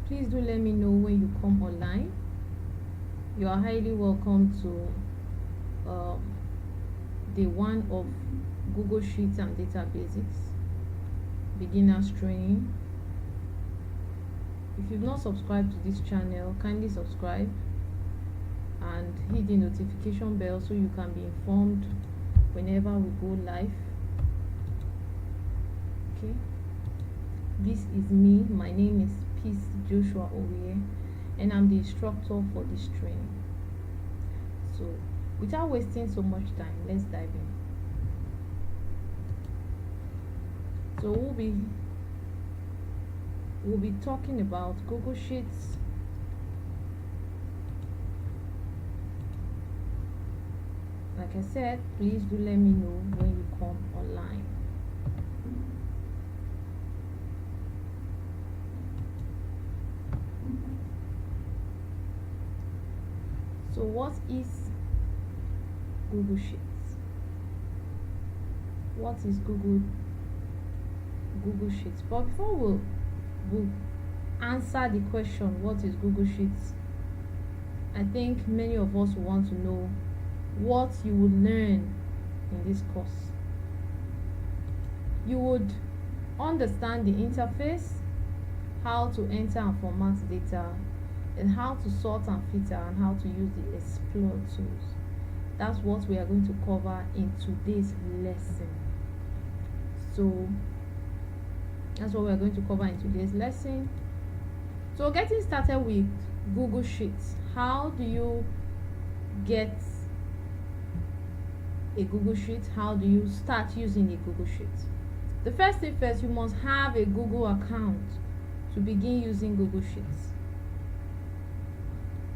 please do let me know when you come online. You are highly welcome to day 1 of Google Sheets and Data Basics beginners training. If you've not subscribed to this channel, kindly subscribe and hit the notification bell so you can be informed whenever we go live. Okay, this is me. My name is Joshua-Owie, and I'm the instructor for this training. So without wasting so much time, let's dive in. So we'll be talking about Google Sheets, like I said. Please do let me know when you come online. So what is Google Sheets? What is Google Sheets? But before we'll answer the question, what is Google Sheets, I think many of us want to know what you will learn in this course. You would understand the interface, how to enter and format data, and how to sort and filter, and how to use the explore tools. That's what we are going to cover in today's lesson. So that's what we are going to cover in today's lesson. So getting started with Google Sheets. How do you get a Google Sheet? How do you start using a Google Sheet? The first thing first, you must have a Google account to begin using Google Sheets.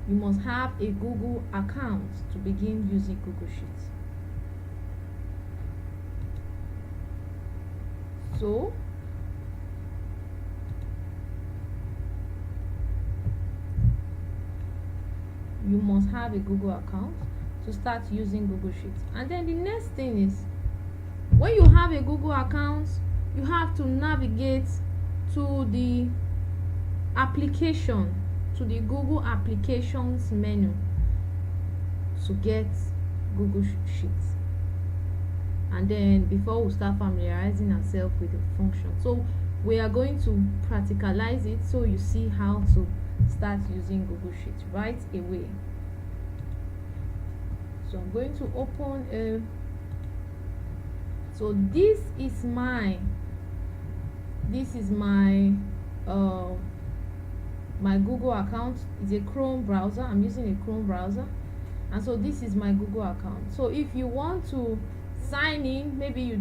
You must have a Google account to begin using Google Sheets. So you must have a Google account to start using Google Sheets. And then the next thing is, when you have a Google account, you have to navigate to the application, to the Google Applications menu to get Google Sheets. And then before we start familiarizing ourselves with the function, so we are going to practicalize it so you see how to start using Google Sheets right away. So I'm going to open so this is my my Google account. Is a Chrome browser. I'm using a Chrome browser, and so this is my Google account. So if you want to sign in, maybe you're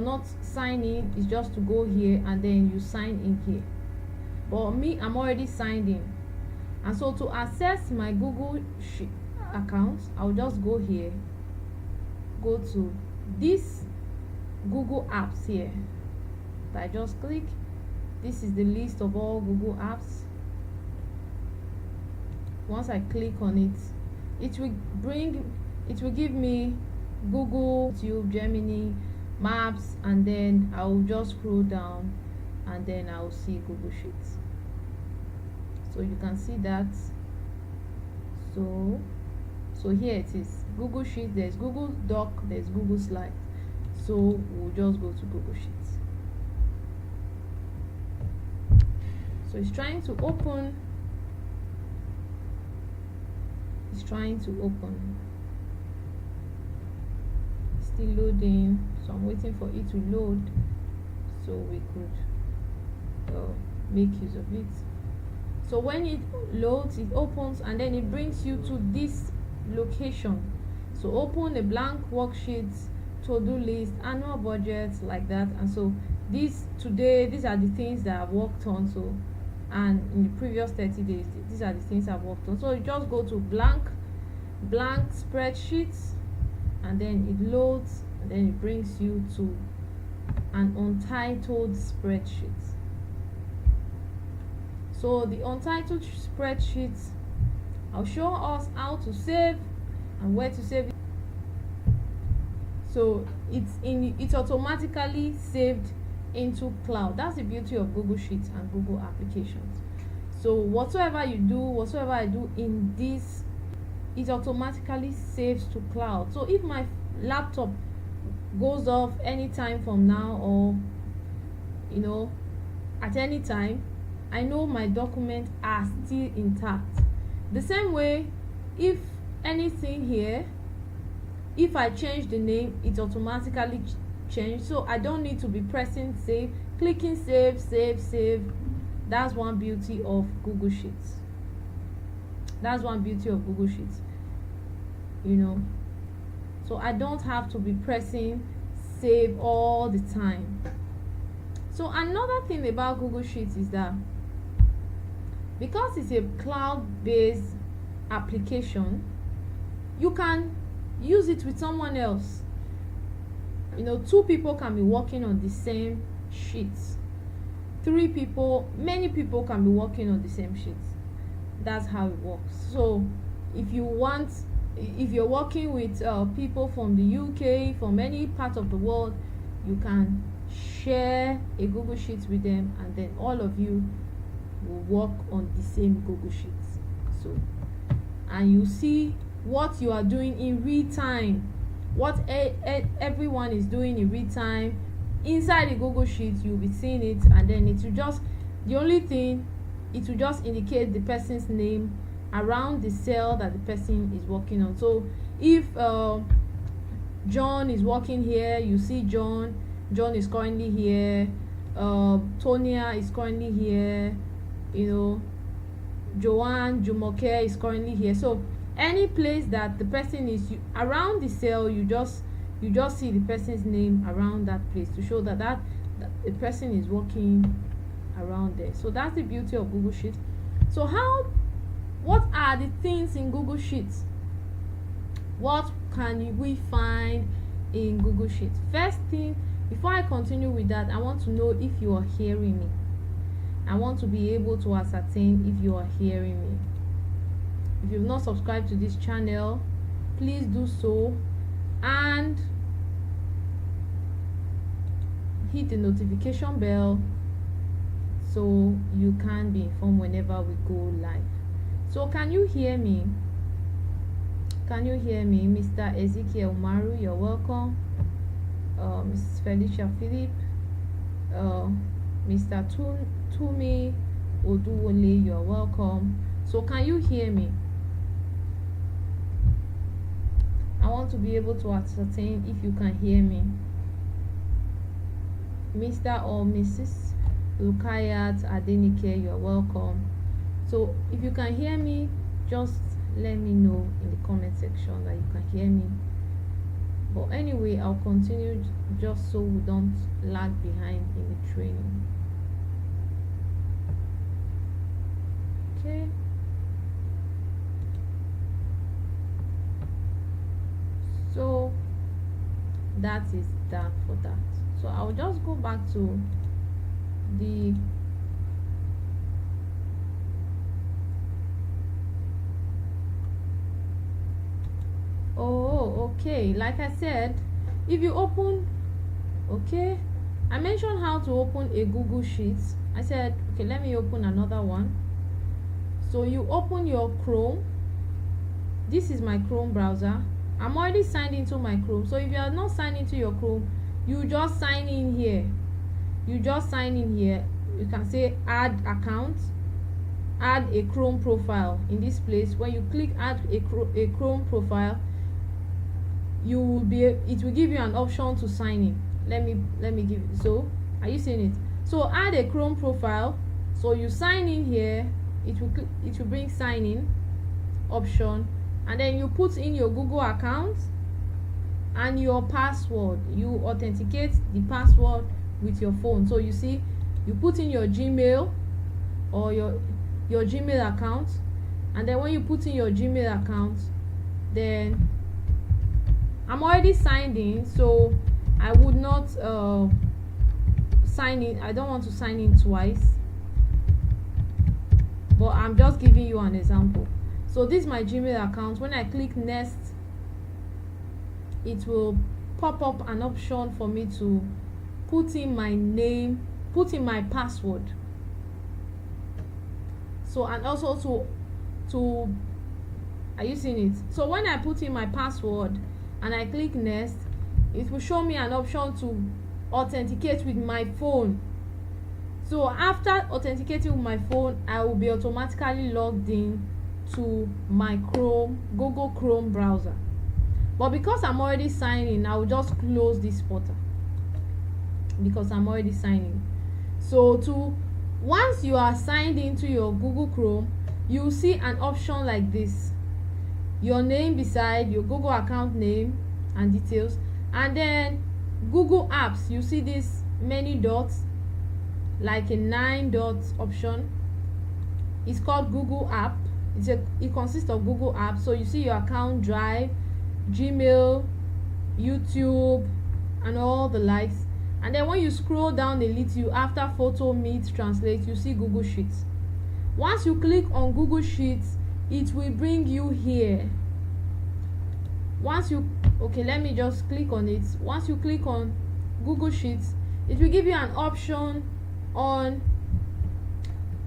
not signing, it's just to go here and then you sign in here. But me, I'm already signed in, and so to access my Google Sheet account, I'll just go here, go to this Google apps here. I just click. This is the list of all Google apps. Once I click on it, it will give me Google, YouTube, Gemini, Maps, and then I will just scroll down and then I will see Google Sheets. So you can see that. So here it is, Google Sheets. There's Google Doc, there's Google Slides. So we'll just go to Google Sheets. So it's trying to open. Still loading, so I'm waiting for it to load so we could make use of it. So when it loads, it opens, and then it brings you to this location. So open a blank worksheet, to-do list, annual budget, like that. And so these are the things that I've worked on. So, and in the previous 30 days, these are the things I've worked on. So you just go to blank spreadsheets, and then it loads, and then it brings you to an untitled spreadsheet. So the untitled spreadsheet, I'll show us how to save and where to save it. So it's automatically saved into cloud. That's the beauty of Google Sheets and Google applications. So whatsoever you do, whatsoever I do in this, it automatically saves to cloud. So if my laptop goes off anytime from now, or at any time, I know my documents are still intact. The same way, if anything here, if I change the name, it automatically change. So I don't need to be pressing save, clicking save. That's one beauty of Google Sheets. So I don't have to be pressing save all the time. So another thing about Google Sheets is that because it's a cloud-based application, you can use it with someone else. Two people can be working on the same sheets. 3 people, many people can be working on the same sheets. That's how it works. So if you're working with people from the UK, from any part of the world, you can share a Google Sheet with them, and then all of you will work on the same Google Sheets. So, and you see what you are doing in real time, what everyone is doing in real time inside the Google Sheet. You'll be seeing it, and then it will just indicate the person's name around the cell that the person is working on. So if John is working here, you see John is currently here, Tonia is currently here, Joanne, Jumoke is currently here. So any place that the person is around the cell, you just see the person's name around that place to show that the person is working around there. So that's the beauty of Google Sheets. So what are the things in Google Sheets? What can we find in Google Sheets? First thing, before I continue with that, I want to know if you are hearing me. I want to be able to ascertain if you are hearing me. If you've not subscribed to this channel, please do so, and hit the notification bell so you can be informed whenever we go live. So can you hear me? Mr. Ezekiel Umaru, you're welcome. Mrs. Felicia Philip, Mr. Tumi Oduwole, you're welcome. So can you hear me? I want to be able to ascertain if you can hear me. Mr. or Mrs. Lukayat Adenike, you're welcome. So if you can hear me, just let me know in the comment section that you can hear me. But anyway, I'll continue just so we don't lag behind in the training. Okay. So that is that for that. So I'll just go back to the okay, like I said, if you open, okay, I mentioned how to open a Google Sheets. I said, okay, let me open another one. So you open your Chrome. This is my Chrome browser. I'm already signed into my Chrome. So if you are not signed into your Chrome, you just sign in here. You can say add account, add a Chrome profile. In this place, when you click add a Chrome profile, it will give you an option to sign in. Let me give it. So are you seeing it? So add a Chrome profile. So you sign in here. It will bring sign in option, and then you put in your Google account and your password. You authenticate the password with your phone. So you see, you put in your Gmail or your Gmail account, and then when you put in your Gmail account, then I'm already signed in, so I would not sign in. I don't want to sign in twice, but I'm just giving you an example. So this is my Gmail account. When I click next, it will pop up an option for me to put in my name, put in my password. So, and also to are you seeing it? So when I put in my password and I click next, it will show me an option to authenticate with my phone. So after authenticating with my phone, I will be automatically logged in to my Google Chrome browser. But because I'm already signed in, I will just close this portal because I'm already signed in. So once you are signed into your Google Chrome, you will see an option like this, your name beside your Google account name and details, and then Google Apps. You see this many dots, like a 9 dots option. It's called Google App. It consists of Google Apps. So you see your account, Drive, Gmail, YouTube, and all the likes. And then when you scroll down a little, after Photo, Meet, Translate, you see Google Sheets. Once you click on Google Sheets, it will bring you here. Let me just click on it. Once you click on Google Sheets, it will give you an option on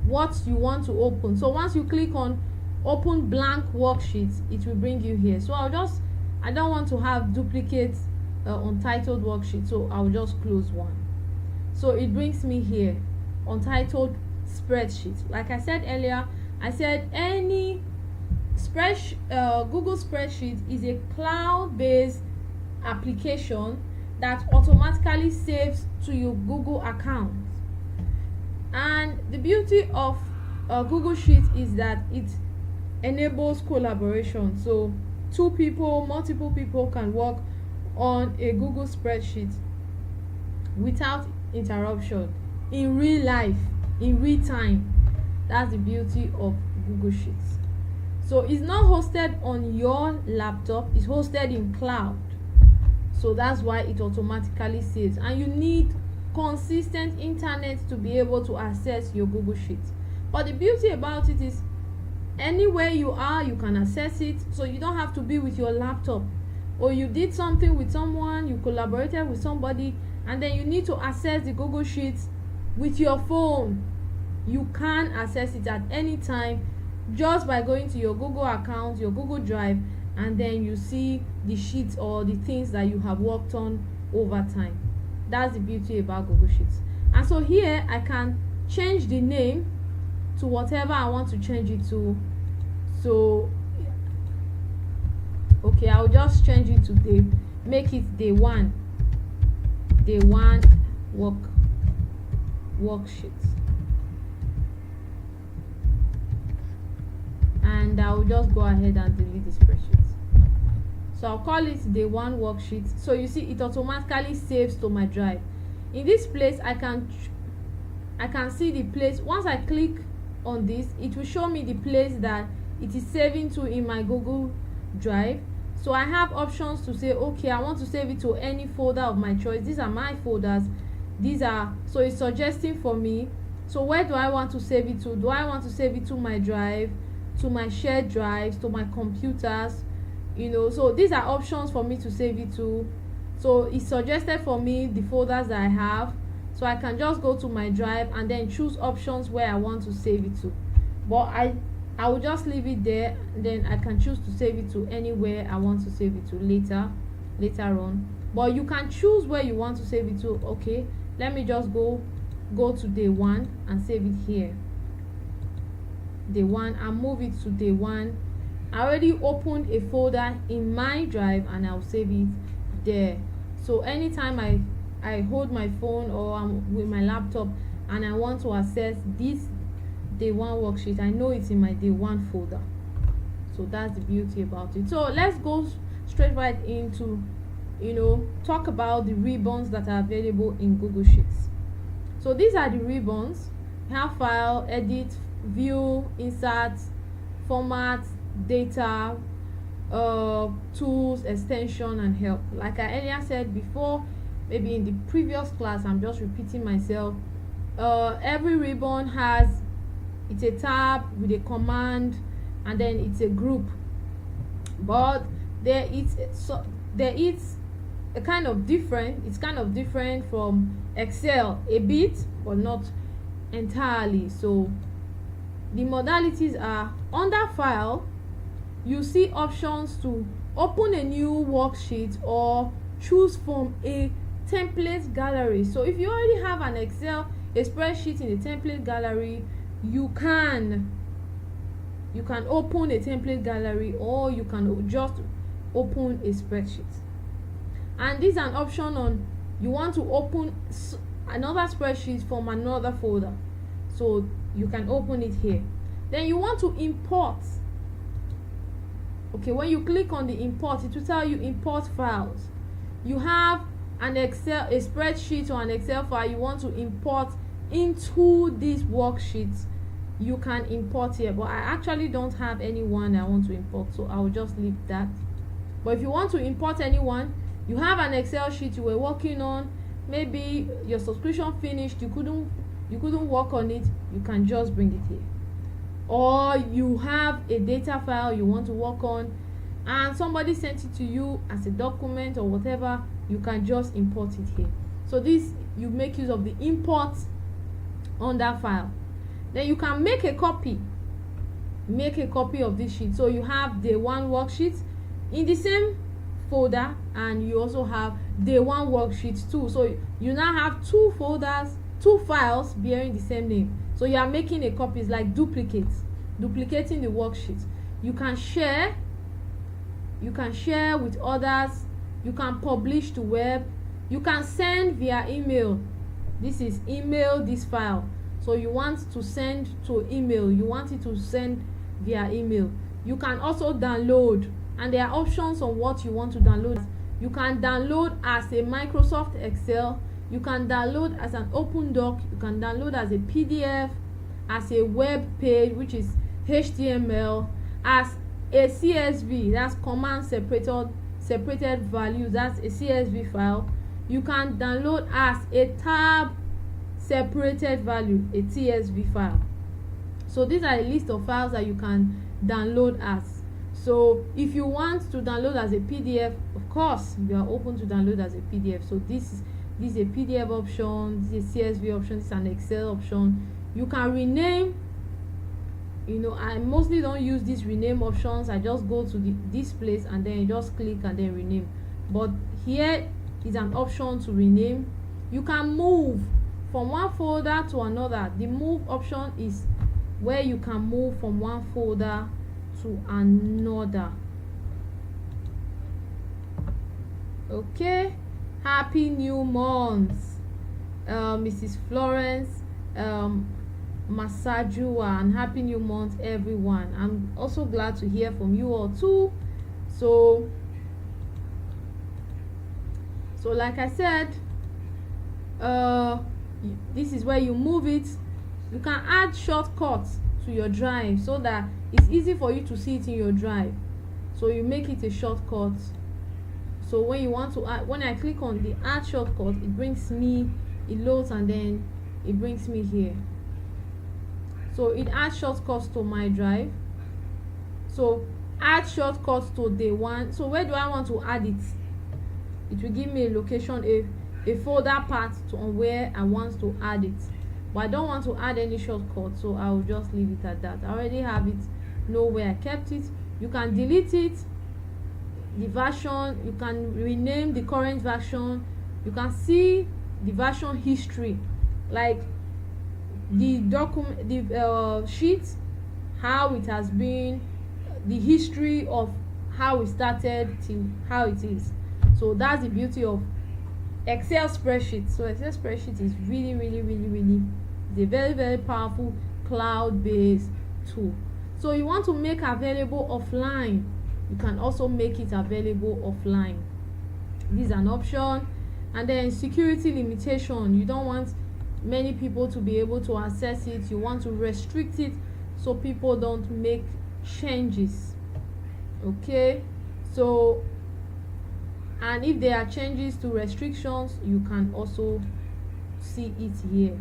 what you want to open. So once you click on open blank worksheets, it will bring you here. So I don't want to have duplicate untitled worksheet, so I'll just close one. So it brings me here, untitled spreadsheet. Like I said earlier, I said any Google spreadsheet is a cloud-based application that automatically saves to your Google account. And the beauty of Google Sheets is that it enables collaboration. So multiple people can work on a Google spreadsheet without interruption, in real life, in real time. That's the beauty of Google Sheets. So it's not hosted on your laptop, it's hosted in cloud. So that's why it automatically saves, and you need consistent internet to be able to access your Google Sheets. But the beauty about it is anywhere you are, you can access it. So you don't have to be with your laptop, or you did something with someone, you collaborated with somebody, and then you need to access the Google Sheets with your phone. You can access it at any time just by going to your Google account, your Google Drive, and then you see the sheets or the things that you have worked on over time. That's the beauty about Google Sheets. And so here I can change the name to whatever I want to change it to. So okay, I'll just change it to make it day one worksheet. And I'll just go ahead and delete the spreadsheet. So I'll call it day one worksheet. So you see it automatically saves to my drive. In this place, I can see the place. Once I click on this, it will show me the place that it is saving to in my Google Drive. So I have options to say, okay, I want to save it to any folder of my choice. These are my folders. So it's suggesting for me. So where do I want to save it to? Do I want to save it to my drive, to my shared drives, to my computers? So these are options for me to save it to. So it's suggested for me the folders that I have. So I can just go to my drive and then choose options where I want to save it to. But I will just leave it there, and then I can choose to save it to anywhere I want to save it to later on. But you can choose where you want to save it to. Okay, let me just go to day one and save it here. Day one, and move it to day one. I already opened a folder in my drive and I'll save it there. So anytime I hold my phone or I'm with my laptop and I want to access this day one worksheet, I know it's in my day one folder. So that's the beauty about it. So let's go straight right into talk about the ribbons that are available in Google Sheets. So these are the ribbons. We have file, edit, view, insert, format, data, tools, extension, and help. Like I earlier said before, maybe in the previous class, I'm just repeating myself. Every ribbon it's a tab with a command, and then it's a group. But there is a kind of different. It's kind of different from Excel a bit, but not entirely. So the modalities are: under file, you see options to open a new worksheet or choose from a template gallery. So if you already have an Excel, a spreadsheet in the template gallery, you can open a template gallery, or you can just open a spreadsheet. And this is an option on you want to open another spreadsheet from another folder, so you can open it here. Then you want to import. Okay, when you click on the import, it will tell you import files. You have an Excel, a spreadsheet or an Excel file you want to import into this worksheet, you can import here, but I actually don't have anyone I want to import, so I will just leave that. But if you want to import anyone, you have an Excel sheet you were working on, maybe your subscription finished, you couldn't work on it, you can just bring it here. Or you have a data file you want to work on and somebody sent it to you as a document or whatever, you can just import it here. So this, you make use of the import under file. Then you can make a copy of this sheet. So you have day one worksheet in the same folder, and you also have day one worksheet too. So you now have two folders, two files bearing the same name. So you are making a copy. It's like duplicating the worksheet. You can share with others, you can publish to web, you can send via email. This is email, this file. So you want to send to email, you want it to send via email. You can also download, and there are options on what you want to download. You can download as a Microsoft Excel, you can download as an open doc, you can download as a PDF, as a web page, which is HTML, as a CSV, that's command separated values, that's a CSV file. You can download as a tab separated value, a TSV file. So these are a list of files that you can download as. So if you want to download as a PDF, of course you are open to download as a PDF. So this is a PDF option, this is a CSV option, this is an Excel option. You can rename. I mostly don't use these rename options. I just go to this place and then you just click and then rename. But here is an option to rename. You can move from one folder to another. The move option is where you can move from one folder to another. Okay, happy new month, Mrs. Florence Masajua, and happy new month everyone. I'm also glad to hear from you all too. So like I said, this is where you move it. You can add shortcuts to your drive so that it's easy for you to see it in your drive. So you make it a shortcut. So when you want to add, when I click on the add shortcut, it loads and then it brings me here. So it adds shortcuts to my drive. So add shortcuts to day one. So where do I want to add it? It will give me a location, a folder path to on where I want to add it. But I don't want to add any shortcut, so I will just leave it at that. I already have it, know where I kept it. You can delete it, the version, you can rename the current version, you can see the version history, like the document, the sheet, how it has been, the history of how it started till how it is. So that's the beauty of Excel spreadsheet. So Excel spreadsheet is really a very, very powerful cloud-based tool. So you want to make available offline, you can also make it available offline. This is an option. And then security limitation, you don't want many people to be able to access it, you want to restrict it so people don't make changes. Okay, so and if there are changes to restrictions, you can also see it here.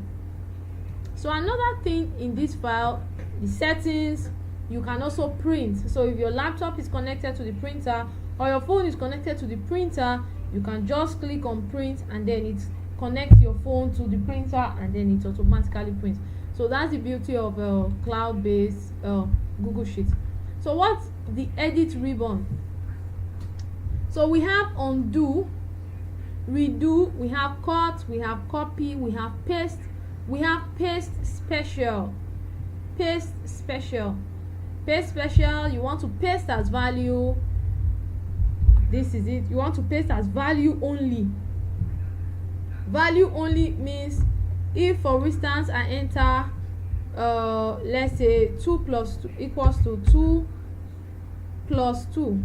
So another thing in this file, the settings, you can also print. So if your laptop is connected to the printer or your phone is connected to the printer, you can just click on print and then it connects your phone to the printer and then it automatically prints. So that's the beauty of cloud-based Google Sheets. So what's the edit ribbon? So we have undo, redo, we have cut, we have copy, we have paste, we have paste special. Paste special. Paste special, you want to paste as value. This is it. You want to paste as value only. Value only means if, for instance, I enter let's say 2 plus 2 equals to 2 plus 2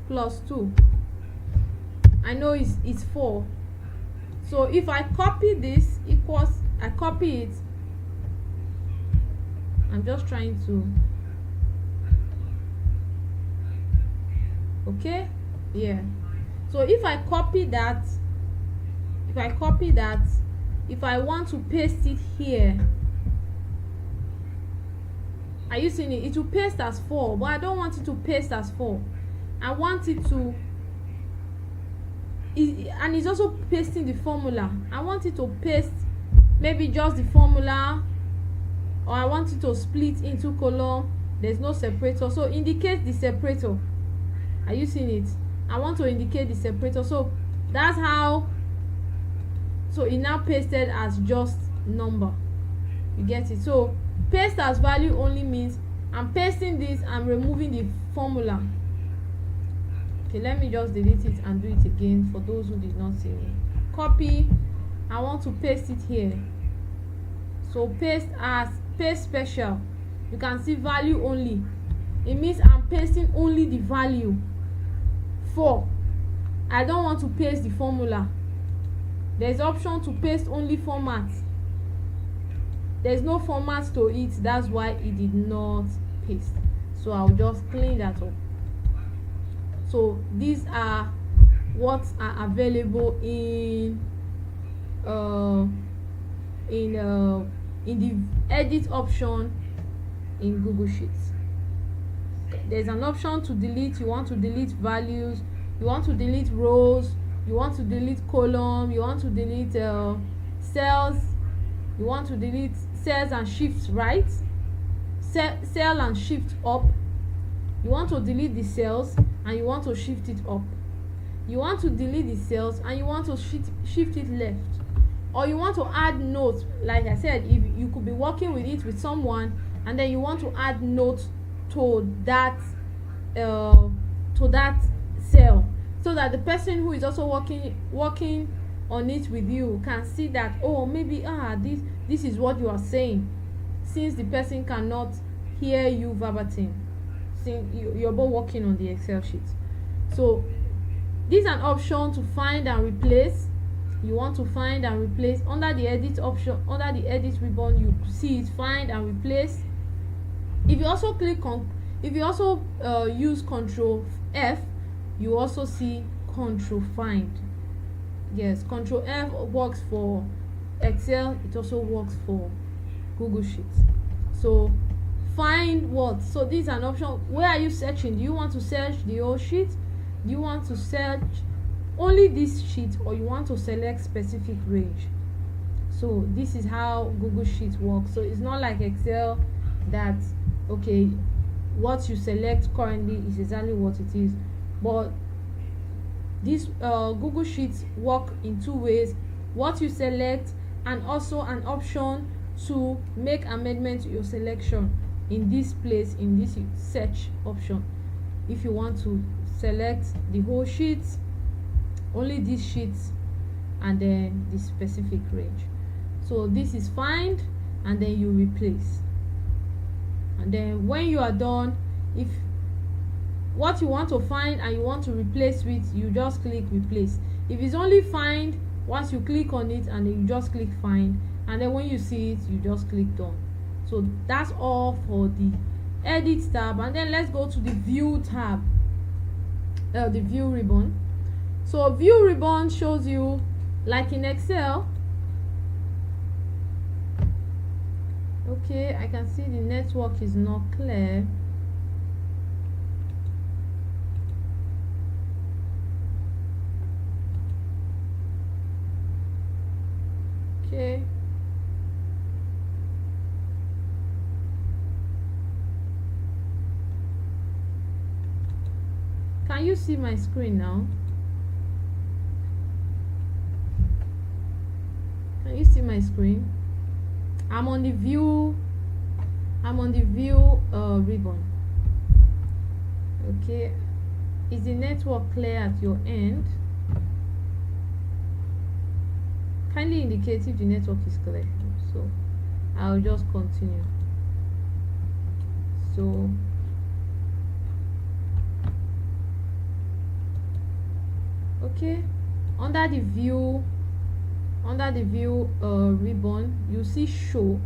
plus 2, I know it's 4. So if I copy this equals, I copy it, I'm just trying to, okay, yeah. So if I copy that, if I want to paste it here, are you seeing it? It will paste as 4, but I don't want it to paste as 4. I want it to, and it's also pasting the formula. I want it to paste maybe just the formula, or I want it to split into column. There's no separator, so indicate the separator. Are you seeing it? I want to indicate the separator. So that's how, so it now pasted as just number. You get it? So paste as value only means I'm pasting this, I'm removing the formula. Okay, let me just delete it and do it again for those who did not see me. Copy, I want to paste it here. So paste as paste special. You can see value only. It means I'm pasting only the value 4. I don't want to paste the formula. There's option to paste only format. There's no format to it, that's why it did not paste. So I'll just clean that up. So these are what are available in the edit option in Google Sheets. There's an option to delete. You want to delete values, you want to delete rows, you want to delete column, you want to delete cells, you want to delete cells and shift right, cell and shift up. You want to delete the cells and you want to shift it up. You want to delete the cells and you want to shift it left. Or you want to add notes. Like I said, if you could be working with it with someone and then you want to add notes to that cell, so that the person who is also working on it with you can see that, oh, maybe this is what you are saying, since the person cannot hear you verbatim. You're both working on the Excel sheet. So this is an option to find and replace. You want to find and replace under the edit option, under the edit ribbon, you see it, find and replace. If you also use Control F, you also see Control Find. Yes, Control F works for Excel, it also works for Google Sheets. So find what? So this is an option. Where are you searching? Do you want to search the whole sheet? Do you want to search only this sheet, or you want to select specific range? So this is how Google Sheets works. So it's not like Excel that, okay, what you select currently is exactly what it is. But this Google Sheets work in 2 ways: what you select, and also an option to make amendment to your selection in this place, in this search option. If you want to select the whole sheet, only these sheets, and then the specific range. So this is find, and then you replace. And then when you are done, if what you want to find and you want to replace with, you just click replace. If it's only find, once you click on it and then you just click find, and then when you see it, you just click done. So that's all for the edit tab. And then let's go to the view tab, the view ribbon. So view ribbon shows you, like in Excel. Okay, I can see the network is not clear. Okay, Can you see my screen now? Can you see my screen? I'm on the view ribbon. Okay, is the network clear at your end? Kindly indicate if the network is clear, so I'll just continue. So okay, under the view ribbon, you see show.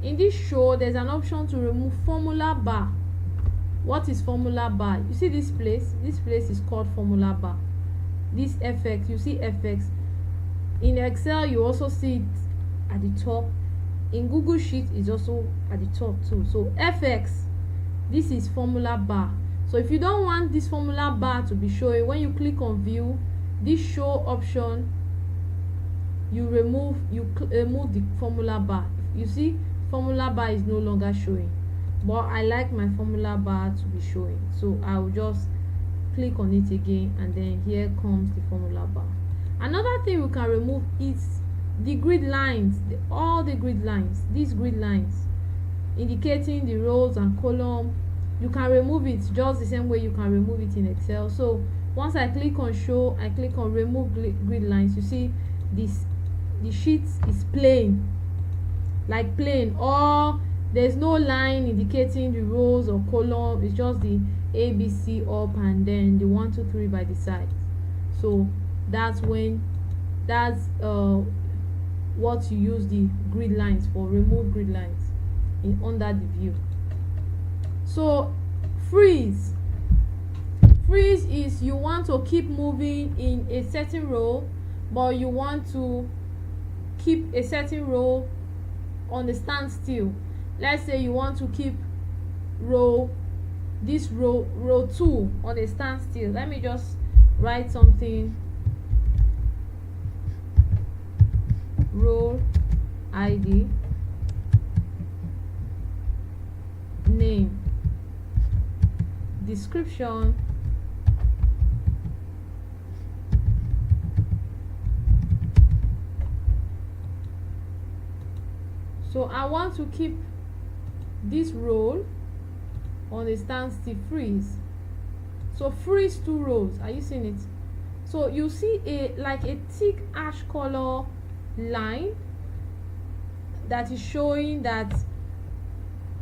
In this show, there's an option to remove formula bar. What is formula bar? You see this place is called formula bar. This fx, you see fx. In Excel, you also see it at the top. In Google Sheet, it's also at the top too. So fx, this is formula bar. So if you don't want this formula bar to be showing, when you click on view, this show option, you remove the formula bar. You see formula bar is no longer showing, but I like my formula bar to be showing, so I'll just click on it again, and then here comes the formula bar. Another thing we can remove is the grid lines, all the grid lines, these grid lines indicating the rows and column. You can remove it just the same way you can remove it in Excel. So once I click on show, I click on remove grid lines, you see the sheet is plain, like plain, or there's no line indicating the rows or column. It's just the ABC up and then the 1 2 3 by the side. So that's what you use the grid lines for. Remove grid lines under the view. So freeze is you want to keep moving in a certain row, but you want to keep a certain row on the standstill. Let's say you want to keep row 2 on a standstill. Let me just write something. Row ID, name, description, so I want to keep this row on a standstill. Freeze. So freeze 2 rows. Are you seeing it? So you see a thick ash color line that is showing that,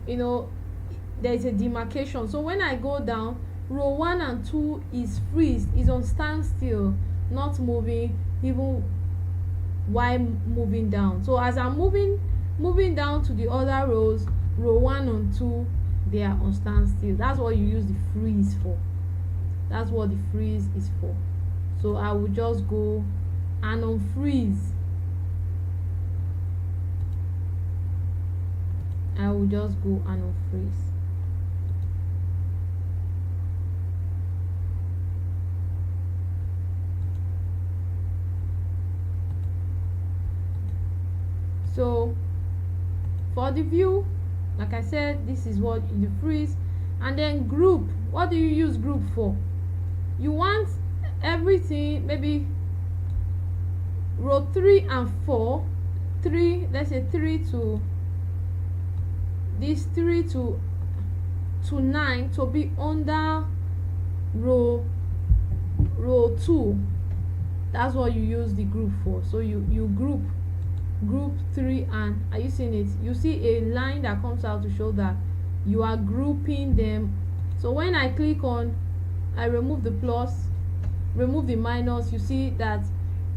you know, there is a demarcation. So when I go down, row 1 and 2 is freezed, is on standstill, not moving even while moving down. So as I'm moving down to the other rows, row 1 and 2, they are on standstill. That's what you use the freeze for. That's what the freeze is for. So I will just go and unfreeze. I will just go and unfreeze. So for the view, like I said, this is what you freeze. And then group, what do you use group for? You want everything, maybe row 3 and 4, let's say 3 to this 3 to 9 to be under row 2. That's what you use the group for. So you group 3, and are you seeing it? You see a line that comes out to show that you are grouping them. So when I click on, I remove the plus, remove the minus, you see that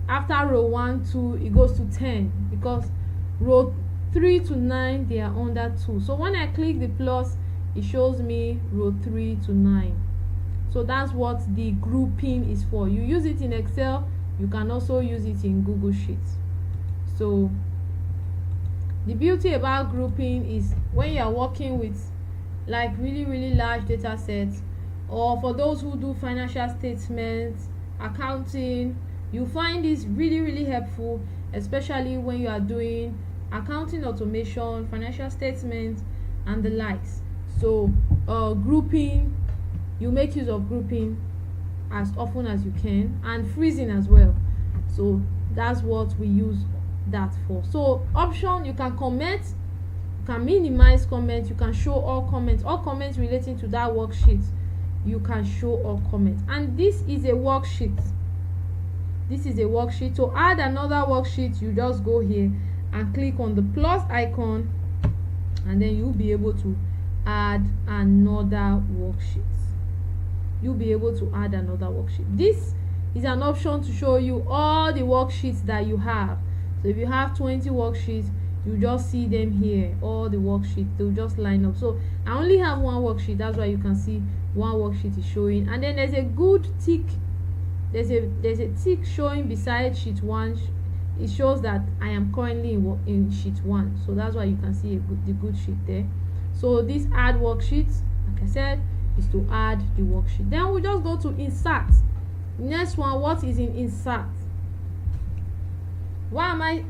after row 1 2 it goes to 10, because row 3 to 9 they are under 2. So when I click the plus, it shows me row 3 to 9. So that's what the grouping is for. You use it in Excel, you can also use it in Google Sheets. So the beauty about grouping is when you are working with like really large data sets, or for those who do financial statements, accounting, you find this really helpful, especially when you are doing accounting automation, financial statements and the likes. So grouping you make use of grouping as often as you can, and freezing as well. So that's what we use that for. So option, you can comment, you can minimize comments, you can show all comments relating to that worksheet. You can show all comments. And this is a worksheet. To add another worksheet, you just go here and click on the plus icon, and then you'll be able to add another worksheet. This is an option to show you all the worksheets that you have. So if you have 20 worksheets, you just see them here, all the worksheets, they'll just line up. So I only have one worksheet, that's why you can see one worksheet is showing. And then there's a good tick, there's a tick showing beside sheet 1. It shows that I am currently in sheet 1, so that's why you can see the good sheet there. So this add worksheets, like I said, is to add the worksheet. Then we just go to insert. Next one, what is in insert? Why am I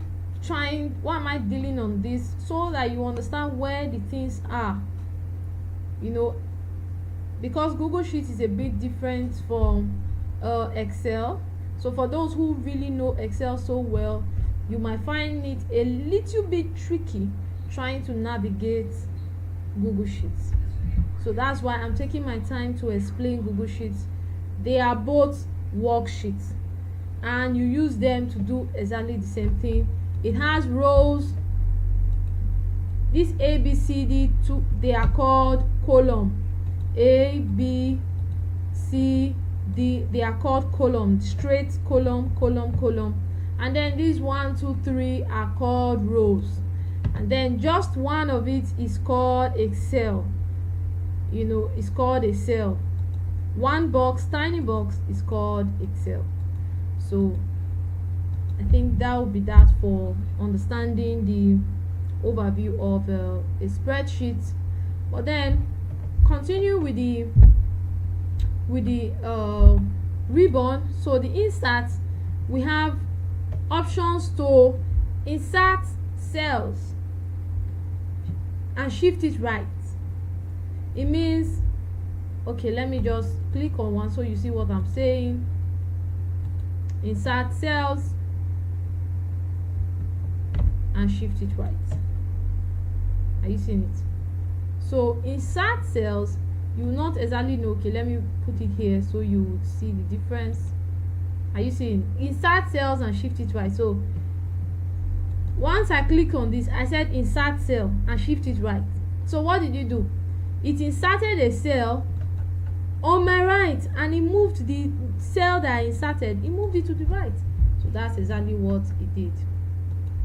dealing on this? So that you understand where the things are, because Google Sheets is a bit different from Excel. So for those who really know Excel so well, you might find it a little bit tricky trying to navigate Google Sheets. So that's why I'm taking my time to explain Google Sheets. They are both worksheets, and you use them to do exactly the same thing. It has rows. This A, B, C, D, they are called column. A, B, C, D, they are called column. Straight column. And then these 1, 2, 3 are called rows. And then just one of it is called a cell. It's called a cell. One box, tiny box, is called Excel. So I think that will be that for understanding the overview of a spreadsheet. But then continue with the ribbon. So the insert, we have options to insert cells and shift it right. It means, okay, let me just click on one so you see what I'm saying. Insert cells and shift it right. Are you seeing it? So insert cells, you will not exactly know. Okay, let me put it here so you would see the difference. Are you seeing? Insert cells and shift it right. So once I click on this, I said insert cell and shift it right. So what did you do? It inserted a cell on my right, and it moved the cell that I inserted, it moved it to the right. So that's exactly what it did.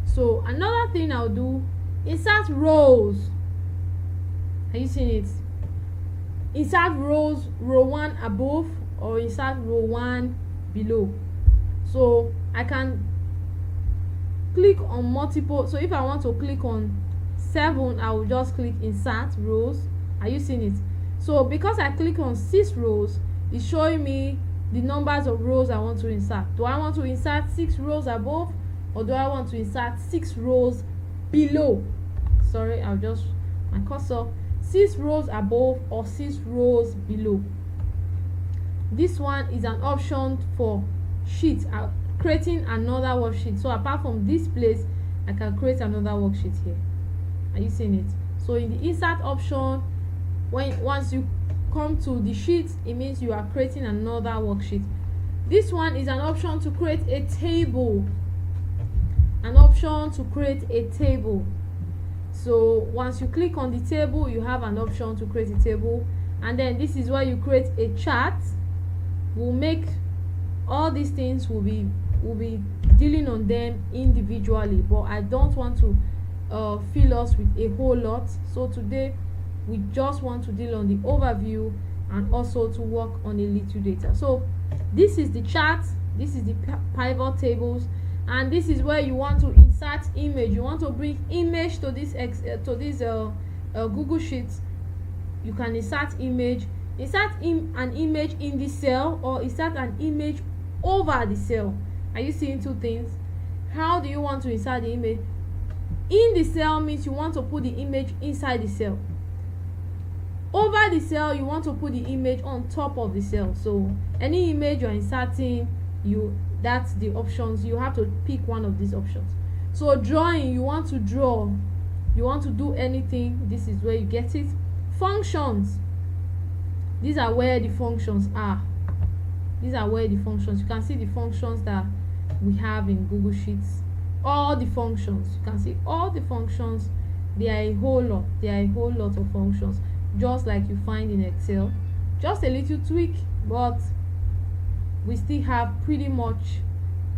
So another thing I'll do, insert rows. Are you seeing it? Insert rows, row 1 above or insert row 1 below. So I can click on multiple. So if I want to click on 7, I will just click insert rows. Are you seeing it? So because I click on 6 rows, it's showing me the numbers of rows I want to insert. Do I want to insert 6 rows above, or do I want to insert 6 rows below? Sorry, I'll just my cursor. 6 rows above or 6 rows below. This one is an option for sheet, creating another worksheet. So apart from this place, I can create another worksheet here. Are you seeing it? So in the insert option, once you come to the sheet, it means you are creating another worksheet. This one is an option to create a table. So once you click on the table, you have an option to create a table, and then this is where you create a chart. We'll make all these things, will be dealing on them individually, but I don't want to fill us with a whole lot. So today we just want to deal on the overview and also to work on a little data. So this is the chart, this is the pivot tables, and this is where you want to insert image. You want to bring image to this Google Sheets. You can insert image, an image in the cell, or insert an image over the cell. Are you seeing two things? How do you want to insert the image? In the cell means you want to put the image inside the cell. over the cell you want to put the image on top of the cell. So any image you're inserting, that's the options. You have to pick one of these options. So drawing, you want to draw, you want to do anything, this is where you get it. Functions, these are where the functions are. These are where the functions, you can see the functions that we have in Google Sheets. All the functions, you can see all the functions. There are a whole lot, of functions, just like you find in Excel. Just a little tweak, but we still have pretty much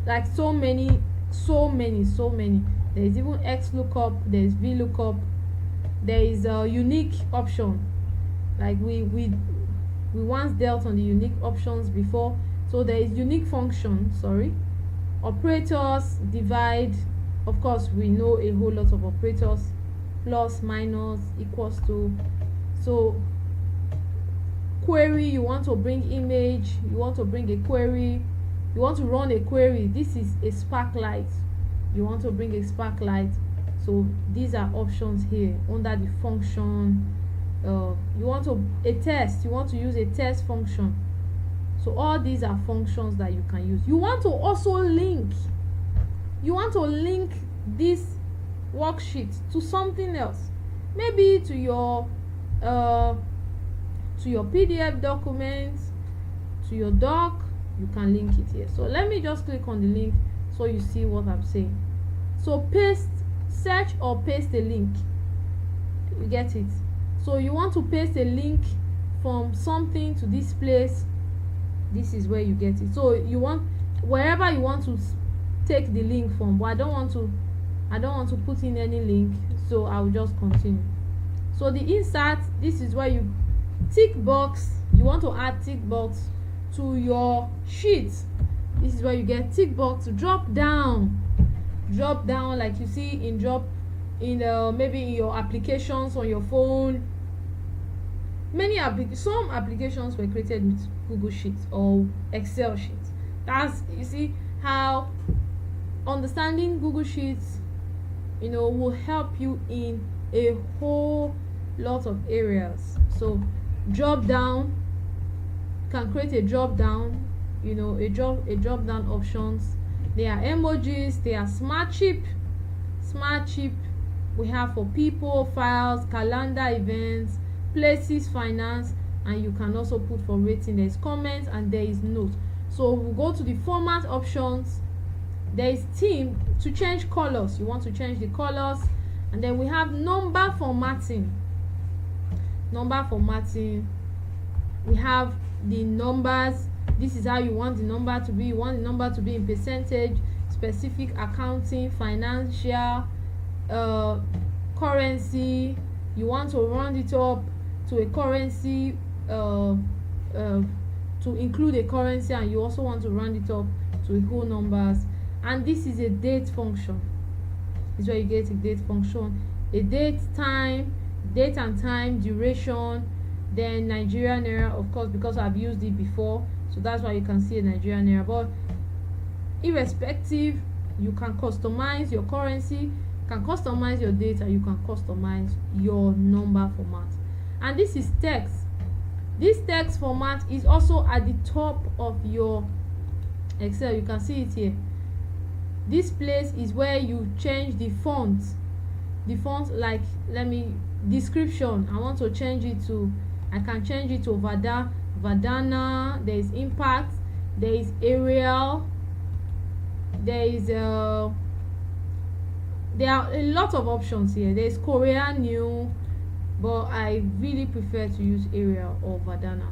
like so many. There is even XLOOKUP, there is VLOOKUP, there is a unique option. Like we once dealt on the unique options before. So there is unique function, operators, divide, of course we know a whole lot of operators, plus, minus, equals to. So query, you want to bring image, you want to bring a query, you want to run a query. This is a sparklight, you want to bring a sparklight. So these are options here under the function. You want to a test, you want to use a test function. So all these are functions that you can use. You want to also link, this worksheet to something else, maybe to your PDF document, to your doc. You can link it here. So let me just click on the link so you see what I'm saying. So paste, search or paste a link, you get it. So you want to paste a link from something to this place, this is where you get it. So you want wherever you want to take the link from, but I don't want to put in any link, so I'll just continue. So the insert, this is where you tick box, you want to add tick box to your sheet. This is where you get tick box. Drop down like you see in maybe in your applications on your phone. Some applications were created with Google Sheets or Excel Sheets. That's, you see how understanding Google Sheets will help you in a whole lot of areas. So drop down, can create a drop down, a drop down options. There are emojis, there are smart chip we have for people, files, calendar, events, places, finance, and you can also put for rating. There is comments and there is notes. So we'll go to the format options. There is theme, to change colors, you want to change the colors. And then we have number formatting. We have the numbers. This is how you want the number to be. You want the number to be in percentage, specific, accounting, financial, currency. You want to round it up to a currency, to include a currency, and you also want to round it up to a whole numbers. And this is a date function. This is where you get a date function, a date and time, duration, then Nigerian naira, of course, because I've used it before, so that's why you can see a Nigerian naira. But irrespective, you can customize your currency, you can customize your data, you can customize your number format. And this is text. This text format is also at the top of your Excel. You can see it here. This place is where you change the font. Like, description, I want to change it to, I can change it to Vadana. There is impact, there is Arial, there are a lot of options here. There is Korean New, but I really prefer to use Arial or Vadana.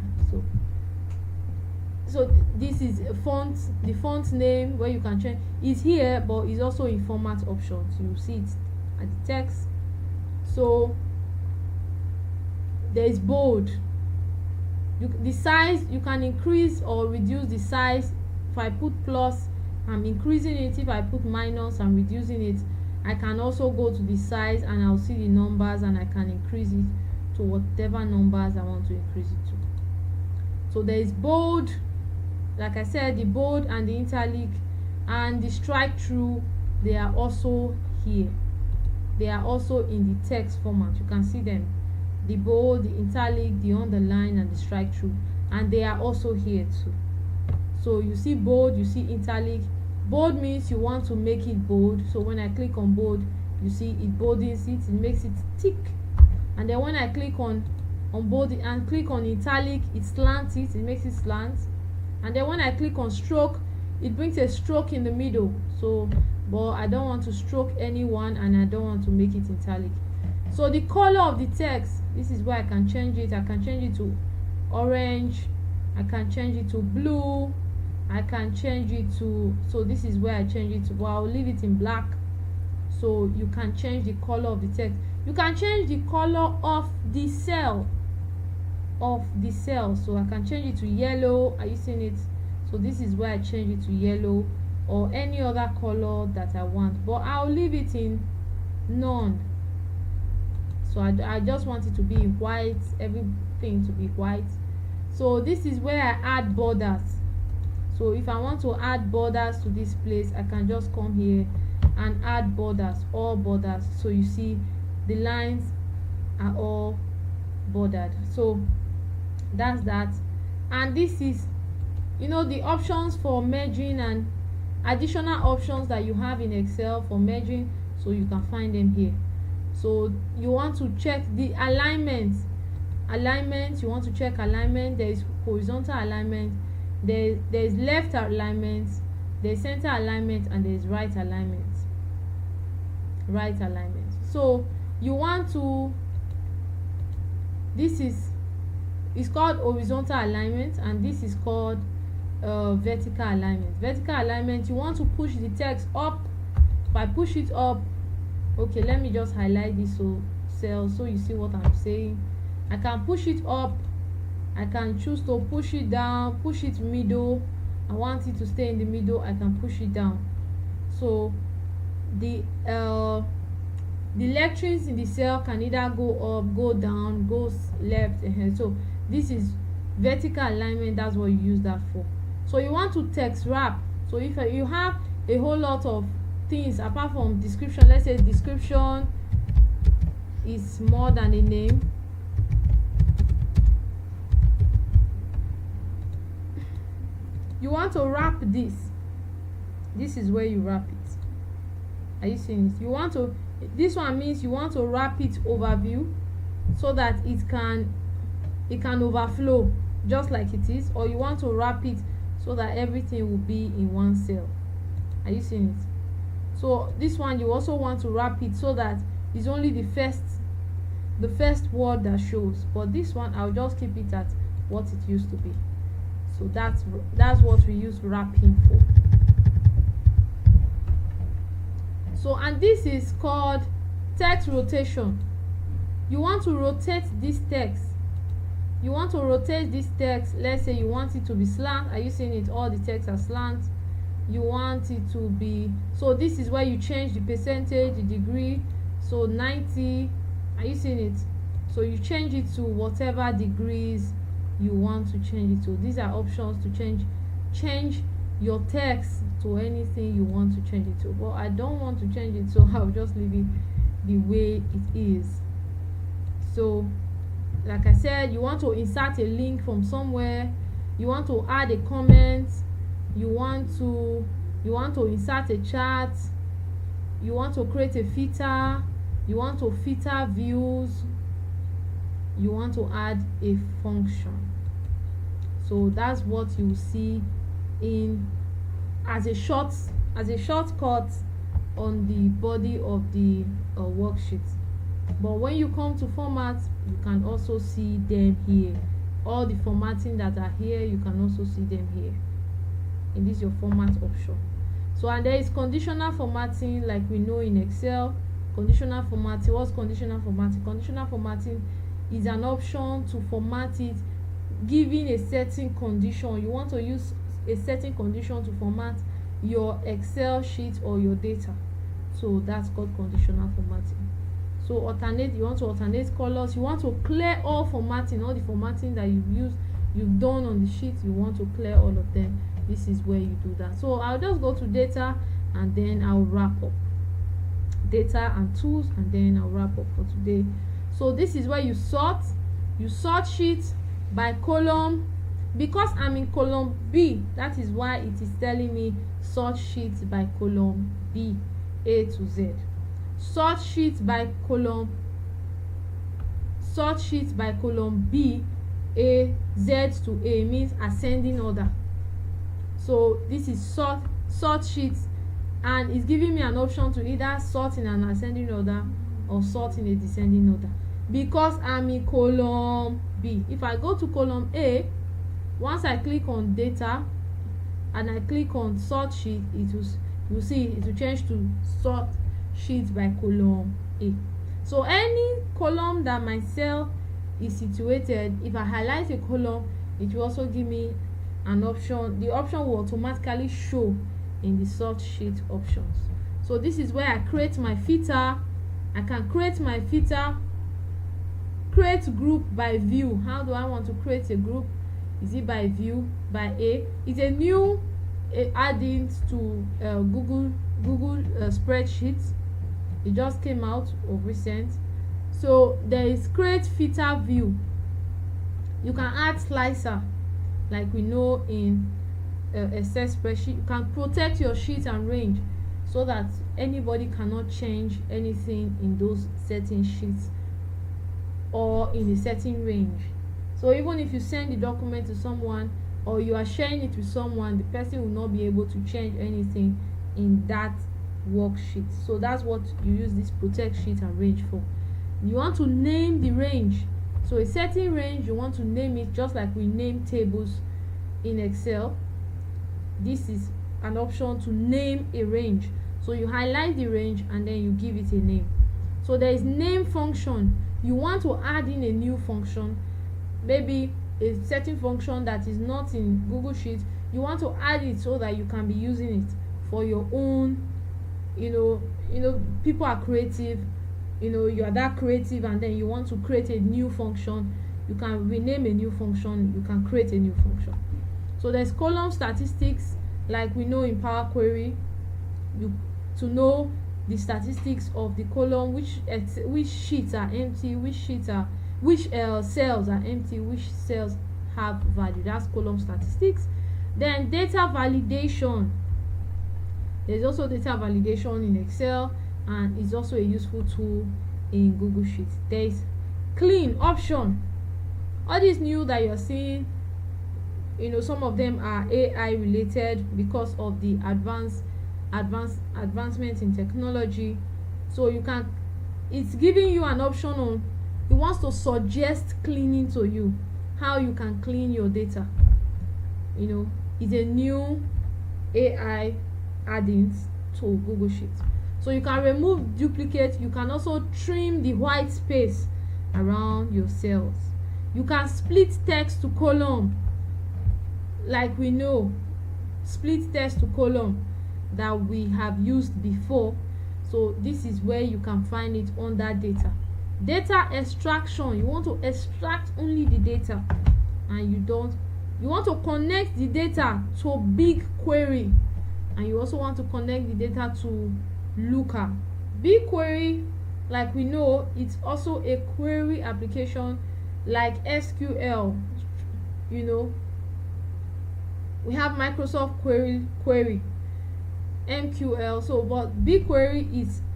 So this is a font. The font name where you can change is here, but it's also in format options. You see it at the text. So there is bold. The size, you can increase or reduce the size. If I put plus, I'm increasing it. If I put minus, I'm reducing it. I can also go to the size and I'll see the numbers, and I can increase it to whatever numbers I want to increase it to. So there is bold, like I said, the bold and the italic, and the strike through, they are also here. They are also in the text format. You can see them. the bold, the italic, the underline, and the strike through, and they are also here too. So you see bold, you see italic. Bold means you want to make it bold, so when I click on bold, you see it boldens it, it makes it thick. And then when I click on bold and click on italic, it slants it, it makes it slant. And then when I click on stroke, it brings a stroke in the middle. So but I don't want to stroke anyone, and I don't want to make it italic. So the color of the text, this is where I can change it. I can change it to orange, I can change it to blue, I can change it to, so this is where I change it to, but I'll leave it in black. So you can change the color of the text. You can change the color of the cell, so I can change it to yellow. Are you seeing it? So this is where I change it to yellow, or any other color that I want, but I'll leave it in none. So I just want it to be white, everything to be white. So this is where I add borders. So if I want to add borders to this place, I can just come here and add borders, all borders. So you see the lines are all bordered. So that's that. And this is, you know, the options for merging and additional options that you have in Excel for merging, so you can find them here. So you want to check the alignment, you want to check alignment. There is horizontal alignment, there is left alignment, there is center alignment, and there is right alignment. So you want to, this is, it's called horizontal alignment, and this is called vertical alignment. You want to push the text up. If I push it up, okay, let me just highlight this cell so you see what I'm saying. I can push it up, I can choose to push it down, push it middle. I want it to stay in the middle, I can push it down. So the letterings in the cell can either go up, go down, go left, and so this is vertical alignment. That's what you use that for. So you want to text wrap. So if you have a whole lot of things apart from description, let's say description is more than a name, you want to wrap this. This is where you wrap it. Are you seeing it? You want to, this one means you want to wrap it overview so that it can overflow just like it is, or you want to wrap it so that everything will be in one cell. Are you seeing it? So this one you also want to wrap it so that it's only the first word that shows, but this one I'll just keep it at what it used to be. So that's what we use wrapping for. So, and this is called text rotation. You want to rotate this text. Let's say you want it to be slant. Are you seeing it? All the text are slant. You want it to be, so this is where you change the percentage, the degree. So 90, are you seeing it? So you change it to whatever degrees you want to change it to. These are options to change your text to anything you want to change it to. But I don't want to change it, so I'll just leave it the way it is. So like I said, you want to insert a link from somewhere, you want to add a comment, you want to insert a chart, you want to create a filter, you want to filter views, you want to add a function. So that's what you see in as a shortcut on the body of the worksheet. But when you come to format, you can also see them here. All the formatting that are here, you can also see them here. And this is your format option. So, and there is conditional formatting, like we know in Excel. Conditional formatting. What's conditional formatting? Conditional formatting is an option to format it giving a certain condition. You want to use a certain condition to format your Excel sheet or your data. So that's called conditional formatting. So alternate, you want to alternate colors, you want to clear all formatting, all the formatting that you've done on the sheet, you want to clear all of them. This is where you do that. So I'll just go to data and then I'll wrap up. Data and tools, and then I'll wrap up for today. So this is where you sort sheets by column. Because I'm in column B, that is why it is telling me sort sheets by column B, A to Z. Sort sheets by column B, A, Z to A means ascending order. So this is sort sheets, and it's giving me an option to either sort in an ascending order or sort in a descending order. Because I'm in column B, if I go to column A, once I click on data and I click on sort sheet, you'll see it will change to sort sheet by column A. So any column that my cell is situated, if I highlight a column, it will also give me an option. The option will automatically show in the sort sheet options. So this is where I create my filter. I can create my filter, create group by view. How do I want to create a group? Is it by view, by A? It's a new add-in to Google spreadsheets. It just came out of recent. So there is create filter view. You can add slicer like we know in Excel spreadsheet. You can protect your sheet and range so that anybody cannot change anything in those certain sheets or in a certain range. So even if you send the document to someone or you are sharing it with someone, the person will not be able to change anything in that worksheet. So that's what you use this protect sheet and range for. You want to name the range. So a certain range, you want to name it just like we name tables in Excel. This is an option to name a range. So you highlight the range and then you give it a name. So there is name function. You want to add in a new function, maybe a certain function that is not in Google Sheets. You want to add it so that you can be using it for your own. You know, people are creative. You are that creative, and then you want to create a new function. You can rename a new function. You can create a new function. So there's column statistics, like we know in Power Query. To know the statistics of the column, which sheets are empty, which cells are empty, which cells have value. That's column statistics. Then data validation. There's also data validation in Excel, and it's also a useful tool in Google Sheets. There is clean option. All these new that you're seeing, some of them are AI related because of the advancement in technology. So it's giving you an option on, it wants to suggest cleaning to you, how you can clean your data. It's a new AI add-ins to Google Sheets. So you can remove duplicate. You can also trim the white space around your cells. You can split text to column, like we know, split text to column that we have used before. So this is where you can find it under data extraction. You want to extract only the data, and you want to connect the data to BigQuery, and you also want to connect the data to Looker. BigQuery, like we know, it's also a query application like SQL. We have Microsoft query MQL. So but BigQuery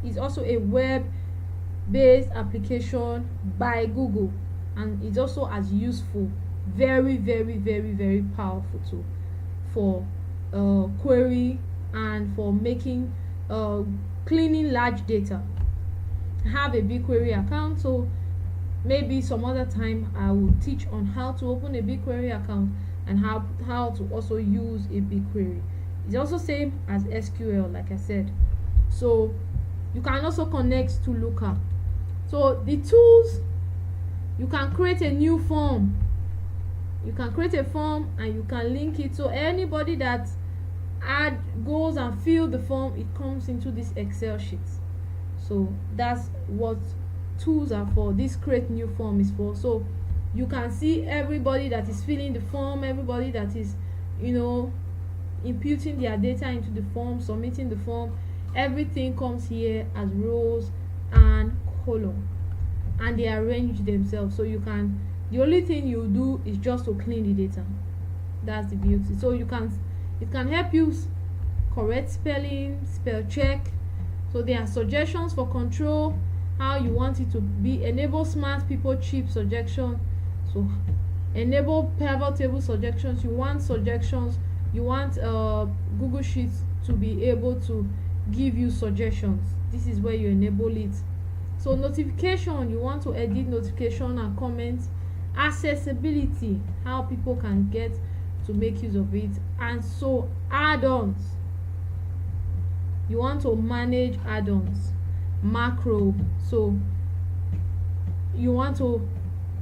is also a web-based application by Google, and it's also as useful, very, very, very, very powerful tool for query and for making cleaning large data. I have a BigQuery account, so maybe some other time I will teach on how to open a BigQuery account and how to also use a BigQuery. It's also same as SQL, like I said. So you can also connect to Looker. So the tools, you can create a new form. You can create a form and you can link it, so anybody that goes and fill the form, it comes into this Excel sheet. So that's what tools are for. This create new form is for. So you can see everybody that is filling the form, everybody that is imputing their data into the form, submitting the form. Everything comes here as rows and column. and they arrange themselves. So you can, the only thing you do is just to clean the data. That's the beauty. So you can, it can help you correct spelling, spell check. So there are suggestions for control, how you want it to be, enable smart people cheap suggestion. So enable pivot table suggestions. You want suggestions, you want Google Sheets to be able to give you suggestions. This is where you enable it. So notification, you want to edit notification and comments. Accessibility, how people can get to make use of it. And so add-ons, you want to manage add-ons. Macro, so you want to,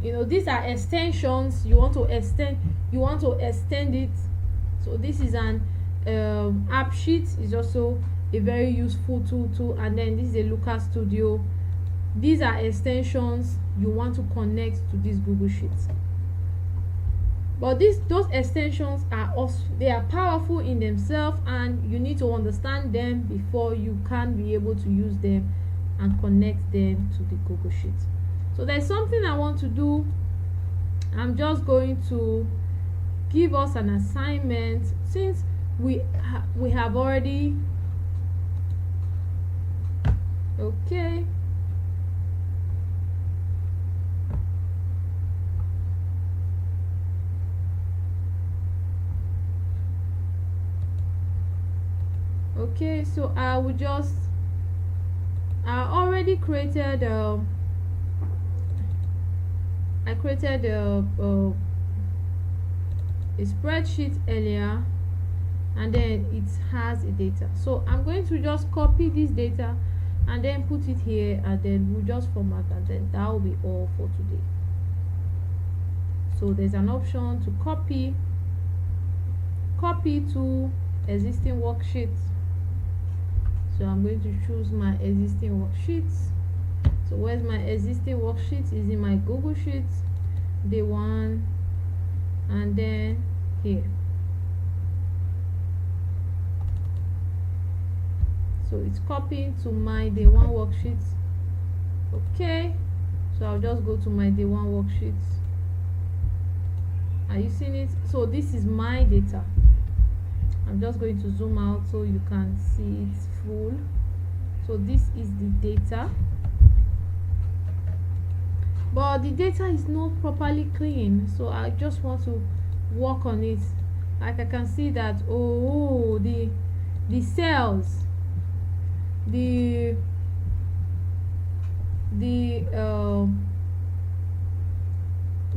these are extensions, you want to extend it. So this is an app sheet, is also a very useful tool too. And then this is a Looker Studio. These are extensions you want to connect to this Google Sheets. But those extensions are also, they are powerful in themselves, and you need to understand them before you can be able to use them and connect them to the Google Sheets. So there's something I want to do. I'm just going to give us an assignment, since we have already, okay, so I already created I created a spreadsheet earlier, and then it has a data. So I'm going to just copy this data and then put it here, and then we'll just format, and then that will be all for today. So there's an option to copy to existing worksheets. So I'm going to choose my existing worksheets. So where's my existing worksheet? Is in my Google Sheets, day one, and then here. So it's copying to my day one worksheet. Okay, so I'll just go to my day one worksheets. Are you seeing it? So this is my data. I'm just going to zoom out so you can see it full. So this is the data, but the data is not properly clean, so I just want to work on it. Like I can see that, oh, the cells, the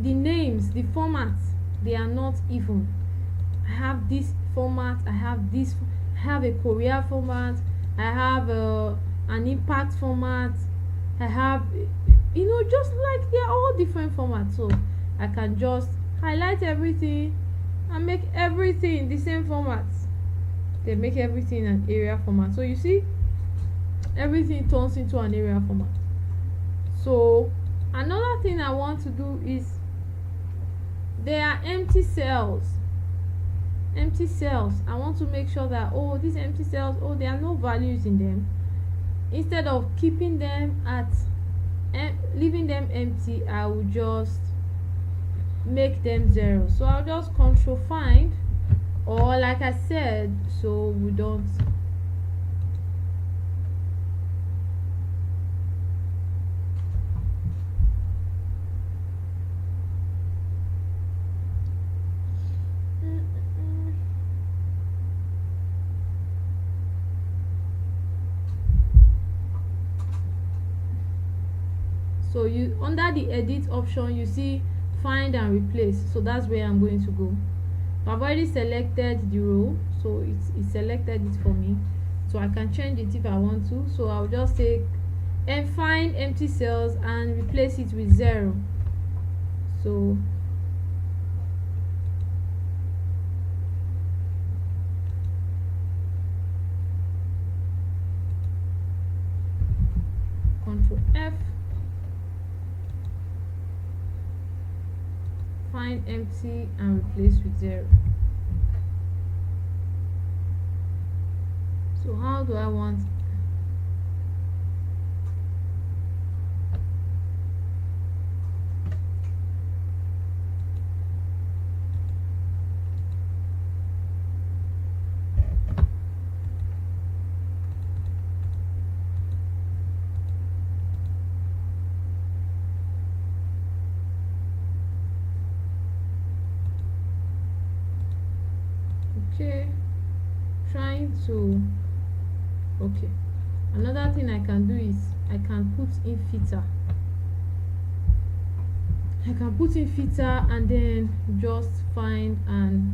names, the formats, they are not even. I have this format, I have this, I have a Korea format, I have an impact format, I have, just like they're all different formats. So I can just highlight everything and make everything the same format. They make everything an area format. So you see, everything turns into an area format. So another thing I want to do is, there are empty cells. I want to make sure that, oh, these empty cells, oh, there are no values in them. Instead of keeping them at leaving them empty, I will just make them 0. So I'll just control find, or like I said, so we don't so you, under the edit option, you see find and replace. So that's where I'm going to go. I've already selected the row, so it selected it for me, so I can change it if I want to. So I'll just take and find empty cells and replace it with 0. So Control F, find empty and replace with 0. So how do I want Okay, trying to, okay, another thing I can do is I can put in filter. I can put in filter and then just find and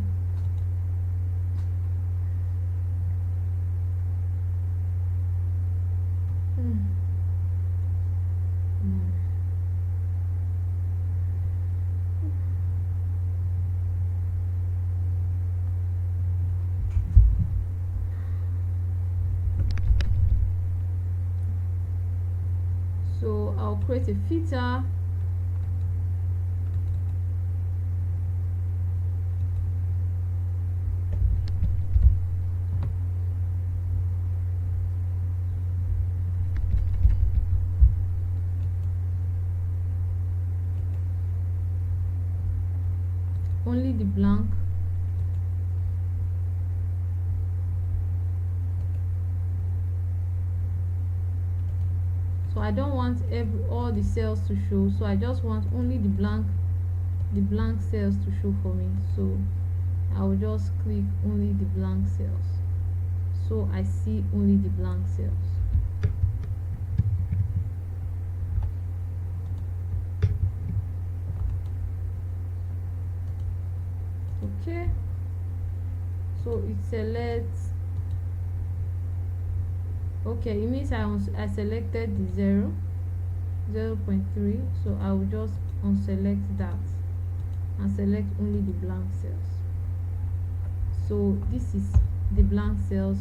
so I'll create a filter. Only the blank. So I don't want all the cells to show, so I just want only the blank cells to show for me. So I will just click only the blank cells, so I see only the blank cells. Okay, so it selects. Okay, it means I selected the 0.3, so I will just unselect that and select only the blank cells. So this is the blank cells,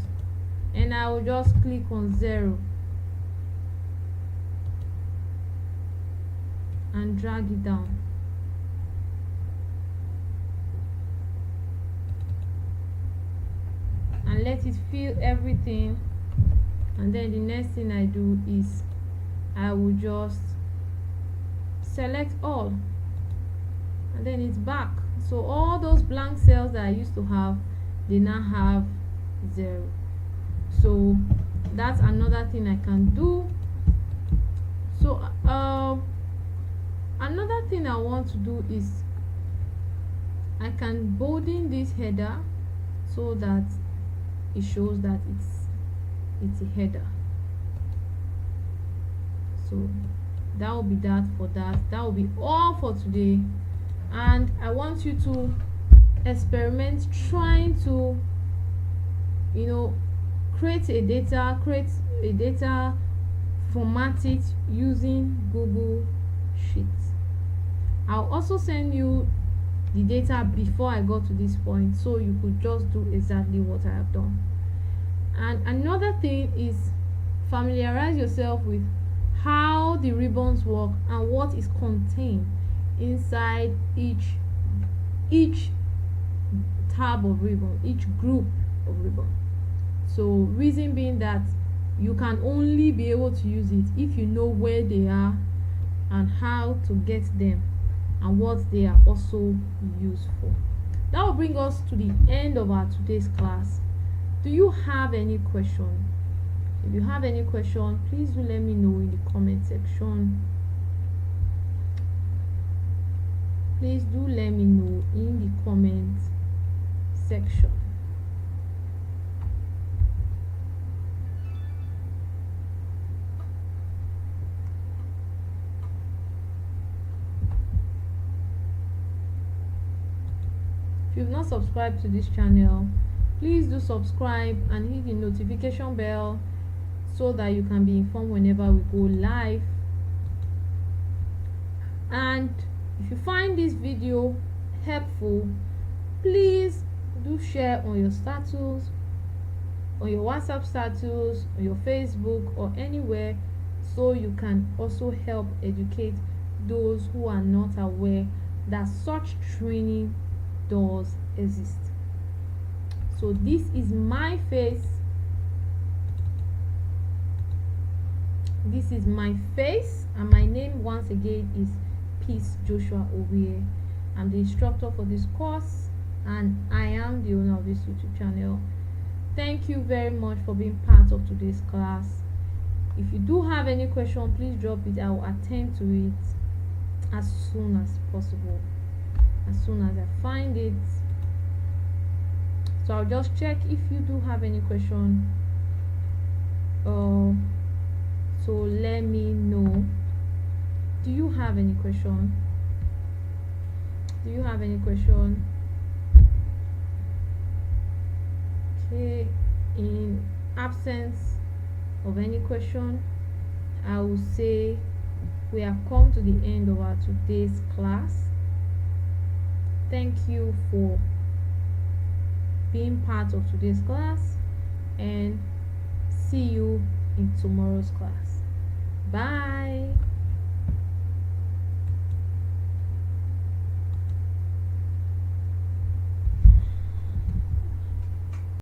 and I will just click on 0 and drag it down. And let it fill everything, and then the next thing I do is I will just select all, and then it's back. So all those blank cells that I used to have, they now have 0. So that's another thing I can do. So another thing I want to do is I can bolden this header so that it shows that it's a header. So that will be that for that. That will be all for today, and I want you to experiment trying to, you know, create a data, format it using Google Sheets. I'll also send you the data before I got to this point, so you could just do exactly what I have done. And another thing is familiarize yourself with how the ribbons work and what is contained inside each tab of ribbon, each group of ribbon. So reason being that you can only be able to use it if you know where they are and how to get them and what they are also used for. That will bring us to the end of our today's class. Do you have any question? If you have any question, please do let me know in the comment section. Please do let me know in the comment section. If you've not subscribed to this channel, please do subscribe and hit the notification bell so that you can be informed whenever we go live. And if you find this video helpful, please do share on your status, on your WhatsApp status, on your Facebook, or anywhere, so you can also help educate those who are not aware that such training does exist. So this is my face. This is my face, and my name once again is Joshua-Owie. I'm the instructor for this course, and I am the owner of this YouTube channel. Thank you very much for being part of today's class. If you do have any question, please drop it. I will attend to it as soon as possible, as soon as I find it. So I'll just check if you do have any question, so let me know. Do you have any question? Do you have any question? Okay, in absence of any question, I will say we have come to the end of our today's class. Thank you for being part of today's class, and see you in tomorrow's class.